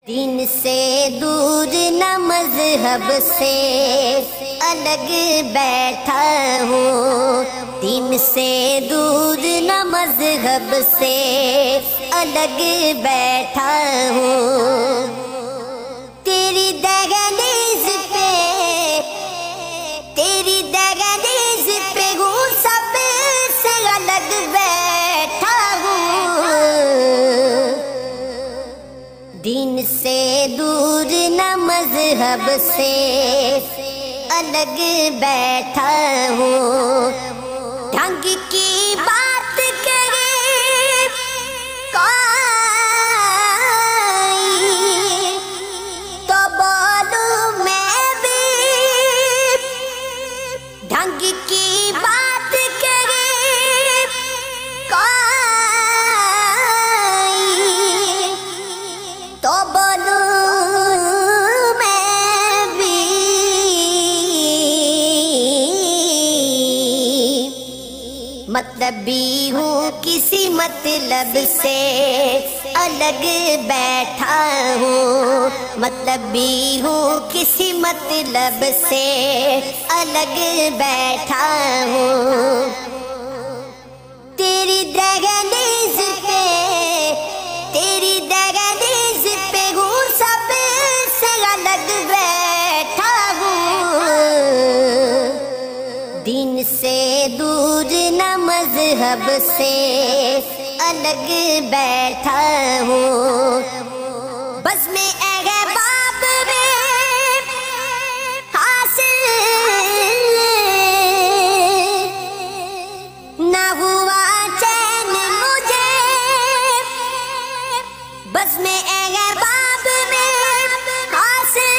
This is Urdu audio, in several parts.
دین سے دور نہ مذہب سے الگ بیٹھا ہوں، دین سے دور نہ مذہب سے الگ بیٹھا ہوں، تیری دہلیز پہ ہوں سب سے الگ بیٹھا ہوں، دین سے دور نہ مذہب سے الگ بیٹھا ہوں، ڈھنگ کی بات کرے کوئی تو بولوں میں بھی، ڈھنگ کی بات کرے کوئی تو بولوں میں بھی، مطلبی ہوں کسی مطلب سے الگ بیٹھا ہوں، مطلبی ہوں کسی مطلب سے الگ بیٹھا ہوں، تیری دہلیز پہ ہوں سب سے الگ بیٹھا ہوں، دین سے دور نہ مذہب سے الگ بیٹھا ہوں، بس میں احباب میں حاصل نہ ہوا چین مجھے، بس میں احباب میں حاصل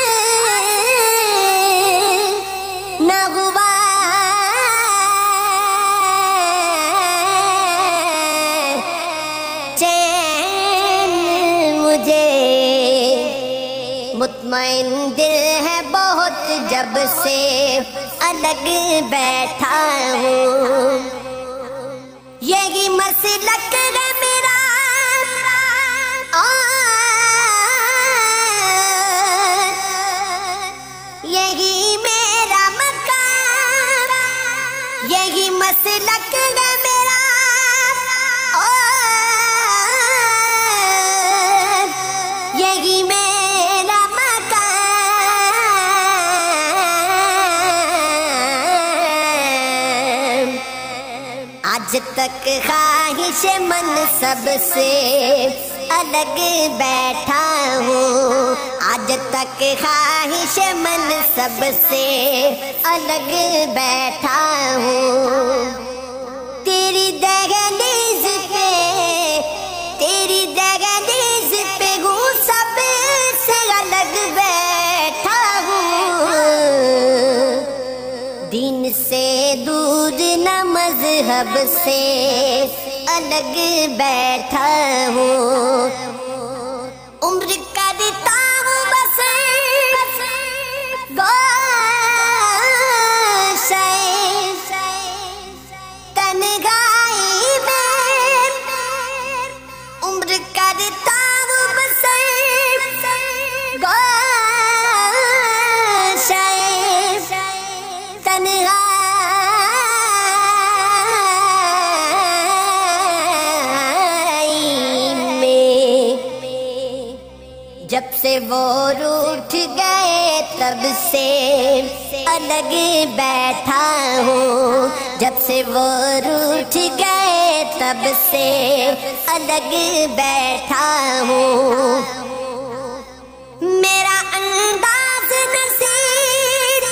نہ ہوا مطمئن دل ہے بہت جب سے الگ بیٹھا ہوں، یہی مسلک ہے میرا یہی میرا مقام، یہی مسلک ہے میرا یہی میرا آج تک خواہش منصب سے الگ بیٹھا ہوں، آج تک خواہش منصب سے الگ بیٹھا ہوں، تیری دہلیز پہ ہوں سب سے الگ بیٹھا ہوں، دین سے دور نہ مذہب سے الگ بیٹھا ہوں، عمر کرتا ہوں بس گوشہ تنہائی میں، عمر کرتا ہوں بس گوشہ تنہائی جب سے وہ روٹھ گئے تب سے الگ بیٹھا ہوں، جب سے وہ روٹھ گئے تب سے الگ بیٹھا ہوں، میرا انداز نصیب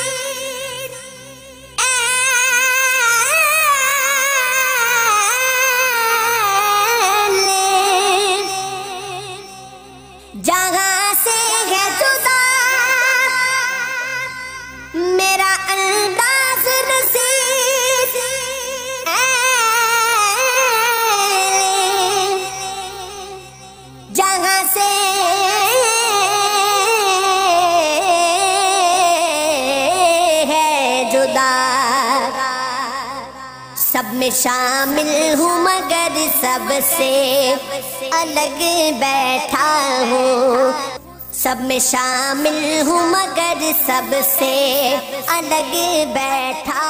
جہاں سے ہے جدا، میرا انداز نصیب جہاں سے ہے جدا، سب میں شامل ہوں مگر سب سے الگ بیٹھا ہوں، سب میں شامل ہوں مگر سب سے الگ بیٹھا